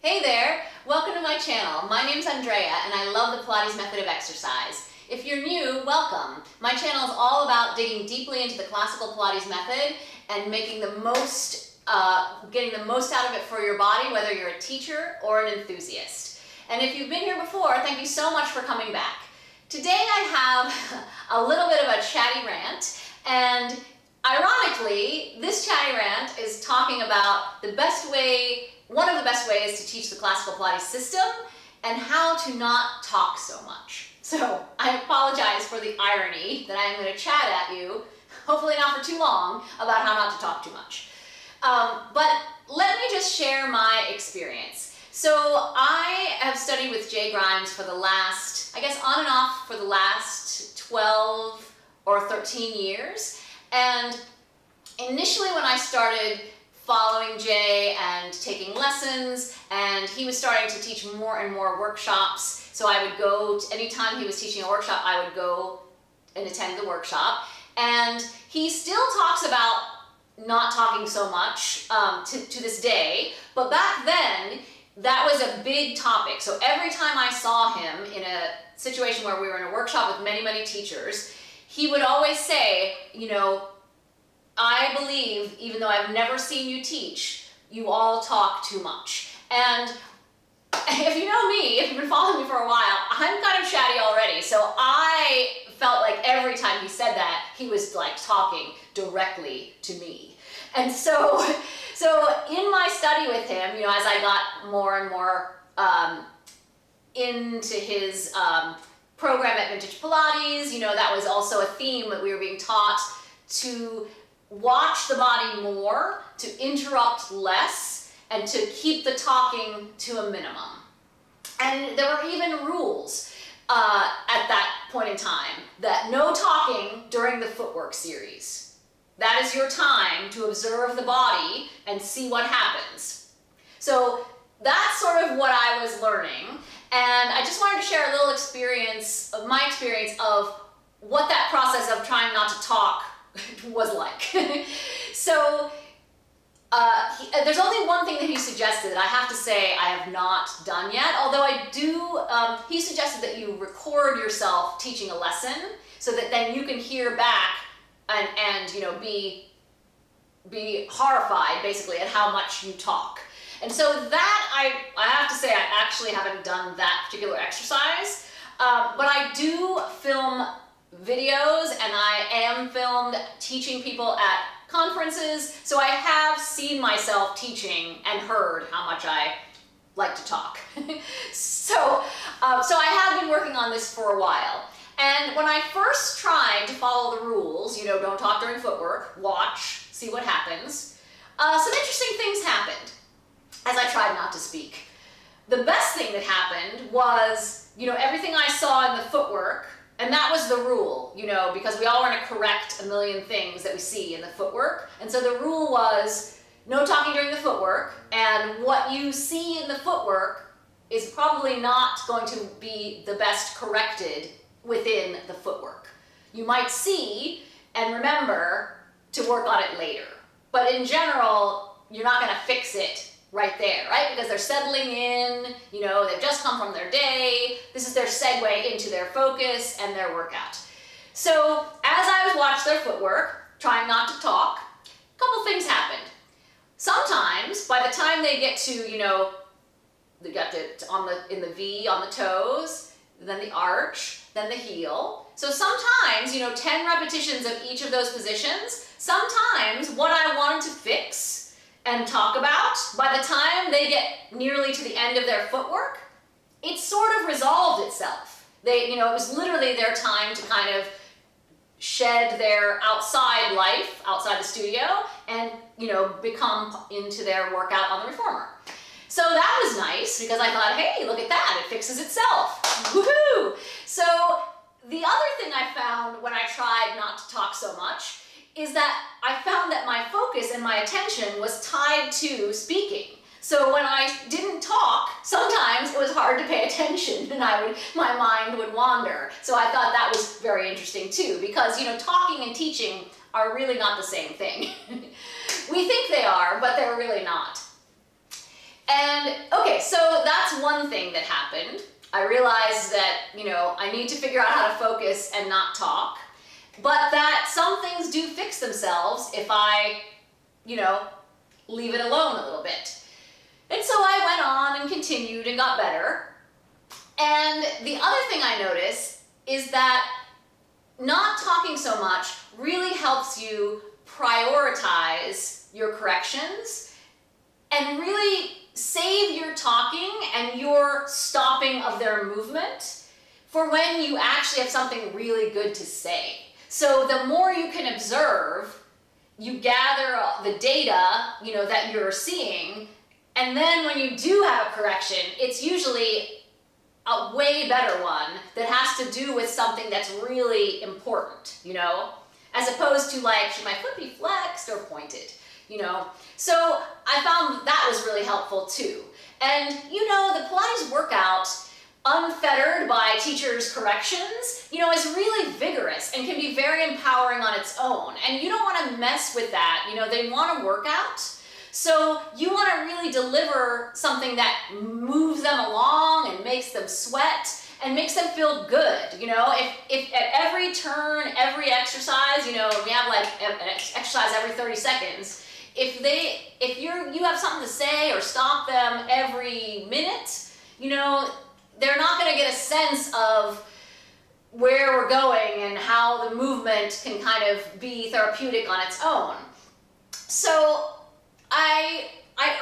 Hey there, welcome to my channel. My name's Andrea and I love the Pilates Method of Exercise. If you're new, welcome. My channel is all about digging deeply into the classical Pilates method and making the most, getting the most out of it for your body, whether you're a teacher or an enthusiast. And if you've been here before, thank you so much for coming back. Today I have a little bit of a chatty rant, and ironically, this chatty rant is talking about the best way, one of the best ways to teach the classical Pilates system and how to not talk so much. So I apologize for the irony that I am going to chat at you, hopefully not for too long, about how not to talk too much. But let me just share my experience. So I have studied with Jay Grimes for the last, I guess on and off for the last 12 or 13 years. And initially when I started following Jay and taking lessons, and he was starting to teach more and more workshops, so I would go, anytime he was teaching a workshop, I would go and attend the workshop. And he still talks about not talking so much to this day, but back then, that was a big topic. So every time I saw him in a situation where we were in a workshop with many, many teachers, he would always say, you know, I believe, even though I've never seen you teach, you all talk too much. And if you know me, if you've been following me for a while, I'm kind of chatty already. So I felt like every time he said that, he was like talking directly to me. And so in my study with him, you know, as I got more and more into his program at Vintage Pilates, you know, that was also a theme that we were being taught to watch the body more, to interrupt less, and to keep the talking to a minimum. And there were even rules at that point in time that no talking during the footwork series. That is your time to observe the body and see what happens. So that's sort of what I was learning. And I just wanted to share a little experience of my experience of what that process of trying not to talk was like. So there's only one thing that he suggested that I have to say I have not done yet, although I do, he suggested that you record yourself teaching a lesson so that then you can hear back and you know, be horrified basically at how much you talk. And so that I have to say I actually haven't done that particular exercise, but I do film videos and I am filmed teaching people at conferences, so I have seen myself teaching and heard how much I like to talk. So I have been working on this for a while. And when I first tried to follow the rules, you know, don't talk during footwork, watch, see what happens, some interesting things happened as I tried not to speak. The best thing that happened was, you know, everything I saw in the footwork, and that was the rule, you know, because we all want to correct a million things that we see in the footwork. And so the rule was no talking during the footwork, and what you see in the footwork is probably not going to be the best corrected within the footwork. You might see and remember to work on it later, but in general, you're not going to fix it right there, right? Because they're settling in, you know, they've just come from their day. This is their segue into their focus and their workout. So as I was watching their footwork, trying not to talk, a couple things happened. Sometimes by the time they get to, you know, they got to in the V on the toes, then the arch, then the heel. So sometimes, you know, 10 repetitions of each of those positions, sometimes what I wanted to fix and talk about, by the time they get nearly to the end of their footwork, it sort of resolved itself. You know, it was literally their time to kind of shed their outside life, outside the studio, and, you know, become into their workout on the reformer. So that was nice because I thought, hey, look at that, it fixes itself. Woohoo! So the other thing I found when I tried not to talk so much is that I found that my focus and my attention was tied to speaking. So when I didn't talk, sometimes it was hard to pay attention and my mind would wander. So I thought that was very interesting too, because, you know, talking and teaching are really not the same thing. We think they are, but they're really not. And okay, Okay, so that's one thing that happened. I realized that, I need to figure out how to focus and not talk, but that some things do fix themselves if I, leave it alone a little bit. And so I went on and continued and got better. And the other thing I noticed is that not talking so much really helps you prioritize your corrections and really save your talking and your stopping of their movement for when you actually have something really good to say. So the more you can observe, you gather the data, that you're seeing, and then when you do have a correction, it's usually a way better one that has to do with something that's really important, as opposed to like, should my foot be flexed or pointed, So I found that was really helpful too. And the Pilates workout, unfettered by teachers' corrections, is really vigorous and can be very empowering on its own. And you don't want to mess with that. They want to work out. So you want to really deliver something that moves them along and makes them sweat and makes them feel good. If at every turn, every exercise, we have like an exercise every 30 seconds. If you have something to say or stop them every minute, they're not going to get a sense of where we're going and how the movement can kind of be therapeutic on its own. So I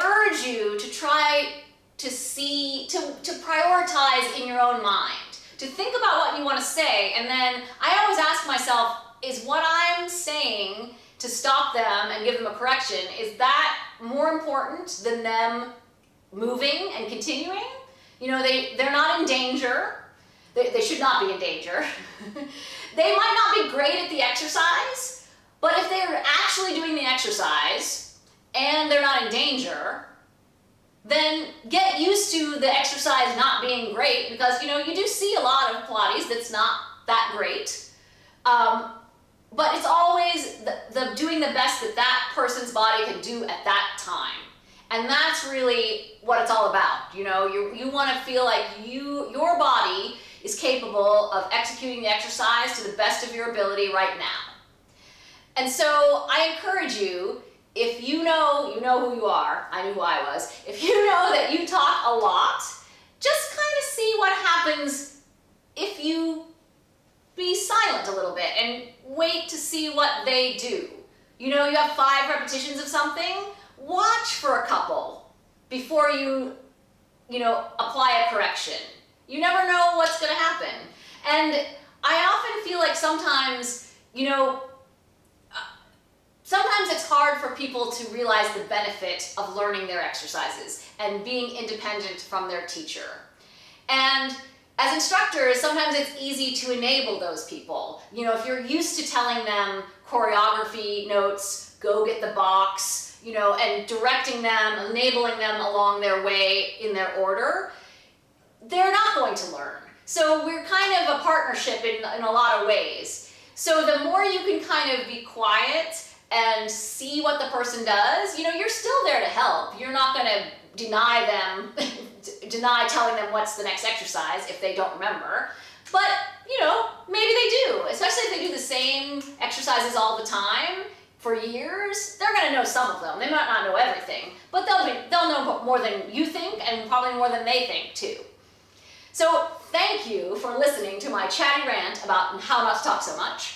urge you to try to to prioritize in your own mind, to think about what you want to say, and then I always ask myself, is what I'm saying to stop them and give them a correction, is that more important than them moving and continuing? They're not in danger. They should not be in danger. They might not be great at the exercise, but if they're actually doing the exercise and they're not in danger, then get used to the exercise not being great, because you do see a lot of Pilates that's not that great. But it's always the doing the best that person's body can do at that time. And that's really what it's all about. You want to feel like your body is capable of executing the exercise to the best of your ability right now. And so I encourage you, if you know who you are, I knew who I was, if you know that you talk a lot, just kind of see what happens if you be silent a little bit and wait to see what they do. You have 5 repetitions of something, watch for a couple before you apply a correction. You never know what's going to happen. And I often feel like sometimes it's hard for people to realize the benefit of learning their exercises and being independent from their teacher. And as instructors, sometimes it's easy to enable those people. If you're used to telling them choreography notes, go get the box, and directing them, enabling them along their way in their order, they're not going to learn. So we're kind of a partnership in a lot of ways. So the more you can kind of be quiet and see what the person does, you're still there to help. You're not going to deny telling them what's the next exercise if they don't remember. But, maybe they do, especially if they do the same exercises all the time for years. They're going to know some of them. They might not know everything, but they'll know more than you think, and probably more than they think too. So thank you for listening to my chatty rant about how not to talk so much.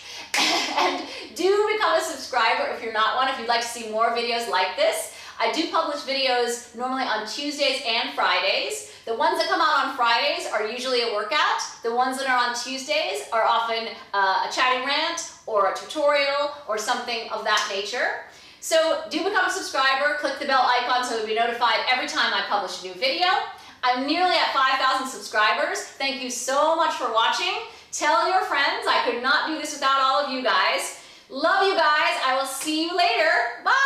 And do become a subscriber if you're not one, if you'd like to see more videos like this. I do publish videos normally on Tuesdays and Fridays. The ones that come out on Fridays are usually a workout. The ones that are on Tuesdays are often a chatty rant or a tutorial or something of that nature. So do become a subscriber, click the bell icon so you'll be notified every time I publish a new video. I'm nearly at 5,000 subscribers. Thank you so much for watching. Tell your friends. I could not do this without all of you guys. Love you guys. I will see you later. Bye.